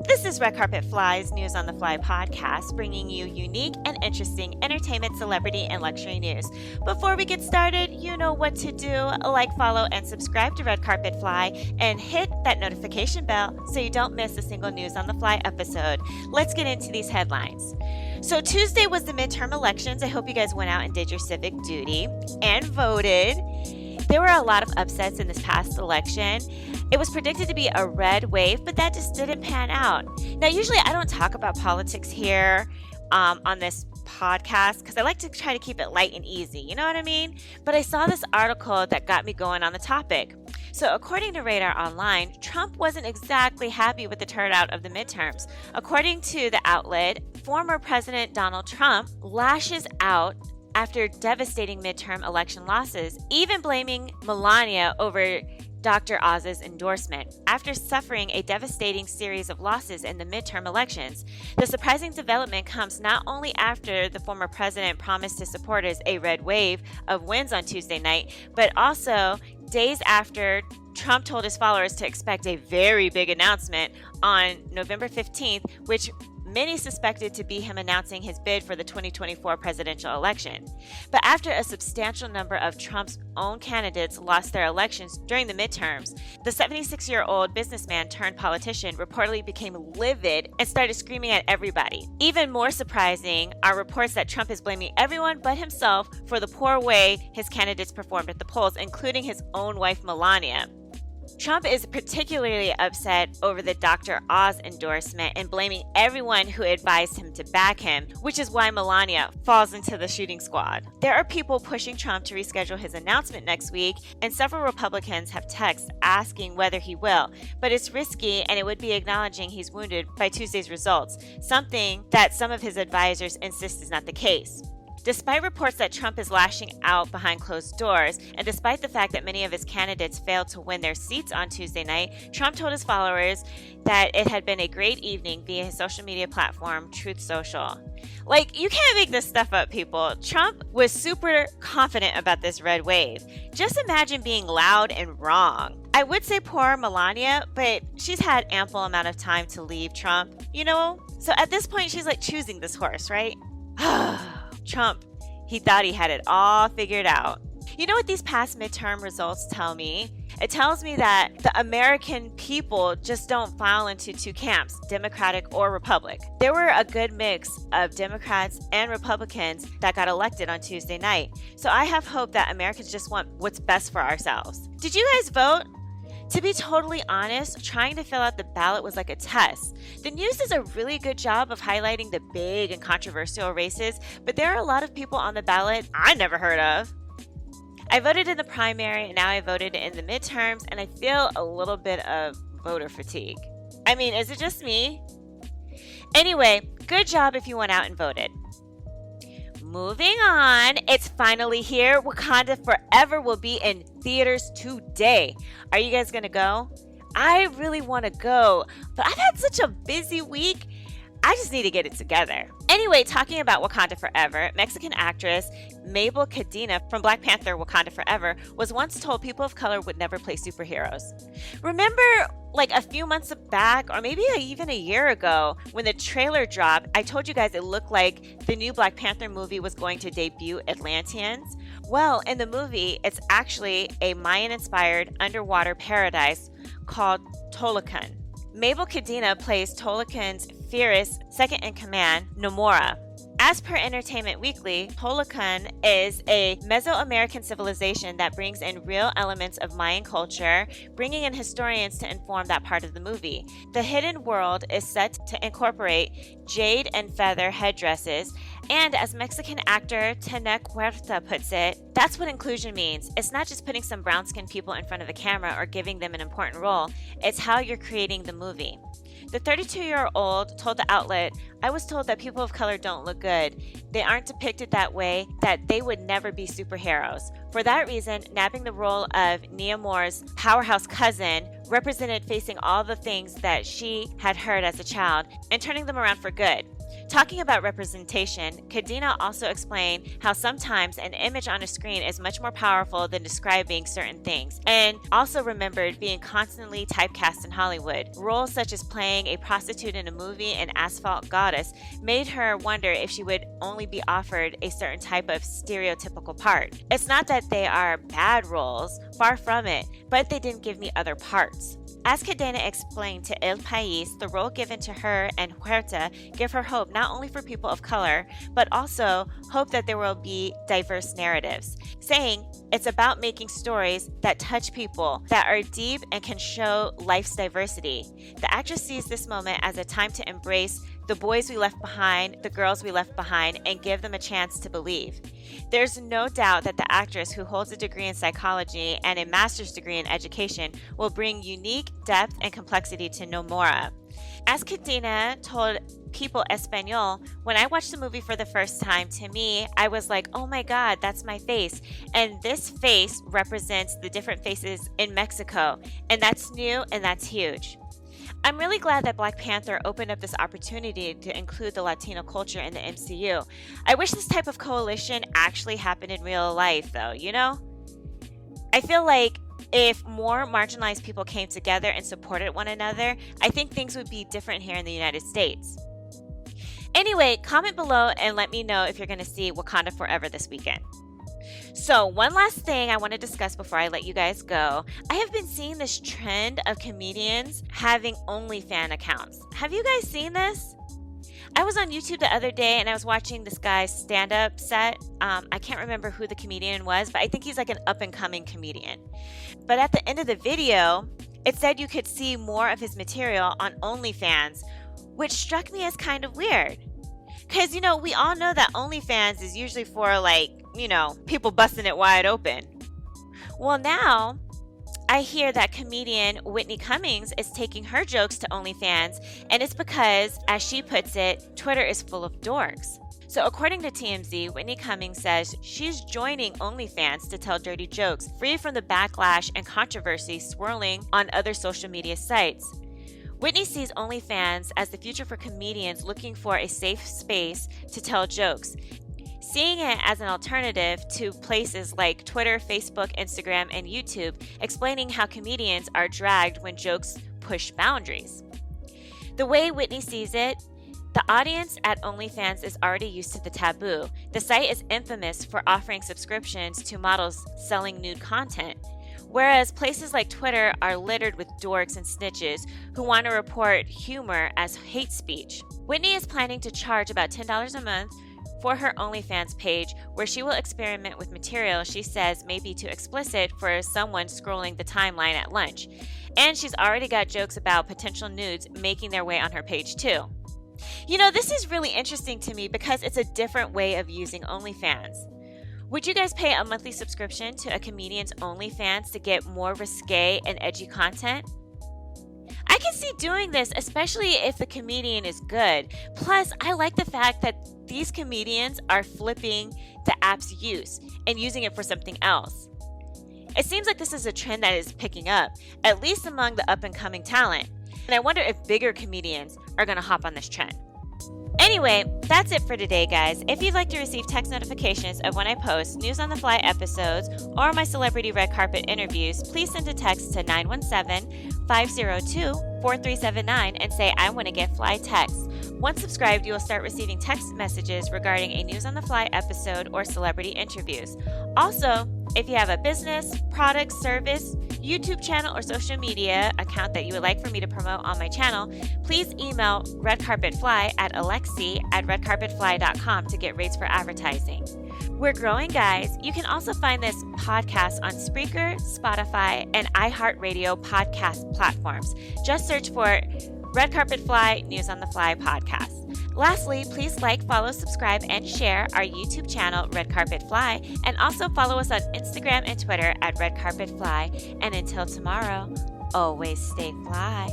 This is Red Carpet Fly's News on the Fly podcast, bringing you unique and interesting entertainment, celebrity, and luxury news. Before we get started, you know what to do. Like, follow, and subscribe to Red Carpet Fly, and hit that notification bell so you don't miss a single News on the Fly episode. Let's get into these headlines. So Tuesday was the midterm elections. I hope you guys went out and did your civic duty and voted. There were a lot of upsets in this past election. It was predicted to be a red wave, but that just didn't pan out. Now, usually I don't talk about politics here on this podcast because I like to try to keep it light and easy, you know what I mean? But I saw this article that got me going on the topic. So according to Radar Online, Trump wasn't exactly happy with the turnout of the midterms. According to the outlet, former President Donald Trump lashes out after devastating midterm election losses, even blaming Melania over Dr. Oz's endorsement. After suffering a devastating series of losses in the midterm elections, the surprising development comes not only after the former president promised his supporters a red wave of wins on Tuesday night, but also days after Trump told his followers to expect a very big announcement on November 15th, which many suspected to be him announcing his bid for the 2024 presidential election. But after a substantial number of Trump's own candidates lost their elections during the midterms, the 76-year-old businessman turned politician reportedly became livid and started screaming at everybody. Even more surprising are reports that Trump is blaming everyone but himself for the poor way his candidates performed at the polls, including his own wife Melania. Trump is particularly upset over the Dr. Oz endorsement and blaming everyone who advised him to back him, which is why Melania falls into the shooting squad. There are people pushing Trump to reschedule his announcement next week, and several Republicans have texts asking whether he will, but it's risky and it would be acknowledging he's wounded by Tuesday's results, something that some of his advisors insist is not the case. Despite reports that Trump is lashing out behind closed doors, and despite the fact that many of his candidates failed to win their seats on Tuesday night, Trump told his followers that it had been a great evening via his social media platform, Truth Social. Like, you can't make this stuff up, people. Trump was super confident about this red wave. Just imagine being loud and wrong. I would say poor Melania, but she's had ample amount of time to leave Trump, you know? So at this point, she's like choosing this horse, right? Trump, he thought he had it all figured out. You know what these past midterm results tell me? It tells me that the American people just don't fall into two camps, Democratic or Republic. There were a good mix of Democrats and Republicans that got elected on Tuesday night. So I have hope that Americans just want what's best for ourselves. Did you guys vote? To be totally honest, trying to fill out the ballot was like a test. The news does a really good job of highlighting the big and controversial races, but there are a lot of people on the ballot I never heard of. I voted in the primary, and now I voted in the midterms, and I feel a little bit of voter fatigue. I mean, is it just me? Anyway, good job if you went out and voted. Moving on, it's finally here. Wakanda Forever will be in theaters today. Are you guys gonna go? I really want to go, but I've had such a busy week. I just need to get it together. Anyway, talking about Wakanda Forever, Mexican actress Mabel Cadena from Black Panther Wakanda Forever was once told people of color would never play superheroes. Remember, like a few months back, or maybe even a year ago, when the trailer dropped, I told you guys it looked like the new Black Panther movie was going to debut Atlanteans. Well, in the movie, it's actually a Mayan-inspired underwater paradise called Tolokan. Mabel Cadena plays Tolokan's fierce second-in-command, Nomura. As per Entertainment Weekly, Tolokan is a Mesoamerican civilization that brings in real elements of Mayan culture, bringing in historians to inform that part of the movie. The hidden world is set to incorporate jade and feather headdresses, and as Mexican actor Tenek Huerta puts it, that's what inclusion means. It's not just putting some brown-skinned people in front of the camera or giving them an important role. It's how you're creating the movie. The 32-year-old told the outlet, "I was told that people of color don't look good. They aren't depicted that way, that they would never be superheroes. For that reason, nabbing the role of Namor's powerhouse cousin represented facing all the things that she had heard as a child and turning them around for good. Talking about representation, Kadena also explained how sometimes an image on a screen is much more powerful than describing certain things, and also remembered being constantly typecast in Hollywood. Roles such as playing a prostitute in a movie and Asphalt Goddess made her wonder if she would only be offered a certain type of stereotypical part. It's not that they are bad roles, far from it, but they didn't give me other parts. As Cadena explained to El País, the role given to her and Huerta give her hope not only for people of color, but also hope that there will be diverse narratives, saying it's about making stories that touch people, that are deep and can show life's diversity. The actress sees this moment as a time to embrace the boys we left behind, the girls we left behind, and give them a chance to believe. There's no doubt that the actress, who holds a degree in psychology and a master's degree in education, will bring unique depth and complexity to Nomura. As Cadena told People Espanol, when I watched the movie for the first time, to me, I was like, oh my God, that's my face. And this face represents the different faces in Mexico. And that's new and that's huge. I'm really glad that Black Panther opened up this opportunity to include the Latino culture in the MCU. I wish this type of coalition actually happened in real life, though, you know? I feel like if more marginalized people came together and supported one another, I think things would be different here in the United States. Anyway, comment below and let me know if you're going to see Wakanda Forever this weekend. So, one last thing I want to discuss before I let you guys go. I have been seeing this trend of comedians having OnlyFans accounts. Have you guys seen this? I was on YouTube the other day and I was watching this guy's stand-up set. I can't remember who the comedian was, but I think he's like an up-and-coming comedian. But at the end of the video, it said you could see more of his material on OnlyFans, which struck me as kind of weird. Because, you know, we all know that OnlyFans is usually for, like, you know, people busting it wide open. Well, now I hear that comedian Whitney Cummings is taking her jokes to OnlyFans, and it's because, as she puts it, Twitter is full of dorks. So according to TMZ, Whitney Cummings says she's joining OnlyFans to tell dirty jokes, free from the backlash and controversy swirling on other social media sites. Whitney sees OnlyFans as the future for comedians looking for a safe space to tell jokes, seeing it as an alternative to places like Twitter, Facebook, Instagram, and YouTube, explaining how comedians are dragged when jokes push boundaries. The way Whitney sees it, the audience at OnlyFans is already used to the taboo. The site is infamous for offering subscriptions to models selling nude content, whereas places like Twitter are littered with dorks and snitches who want to report humor as hate speech. Whitney is planning to charge about $10 a month for her OnlyFans page, where she will experiment with material she says may be too explicit for someone scrolling the timeline at lunch. And she's already got jokes about potential nudes making their way on her page too. You know, this is really interesting to me because it's a different way of using OnlyFans. Would you guys pay a monthly subscription to a comedian's OnlyFans to get more risque and edgy content? I can see doing this, especially if the comedian is good. Plus, I like the fact that these comedians are flipping the app's use and using it for something else. It seems like this is a trend that is picking up, at least among the up-and-coming talent. And I wonder if bigger comedians are going to hop on this trend. Anyway, that's it for today, guys. If you'd like to receive text notifications of when I post news on the fly episodes or my celebrity red carpet interviews, please send a text to 917-502-4379 and say, I want to get fly texts. Once subscribed, you will start receiving text messages regarding a news on the fly episode or celebrity interviews. Also, if you have a business, product, service, YouTube channel, or social media account that you would like for me to promote on my channel, please email redcarpetfly@alexi@redcarpetfly.com to get rates for advertising. We're growing, guys. You can also find this podcast on Spreaker, Spotify, and iHeart Radio podcast platforms. Just search for Red Carpet Fly News on the Fly podcast. Lastly, please like, follow, subscribe, and share our YouTube channel, Red Carpet Fly, and also follow us on Instagram and Twitter at Red Carpet Fly. And until tomorrow, always stay fly.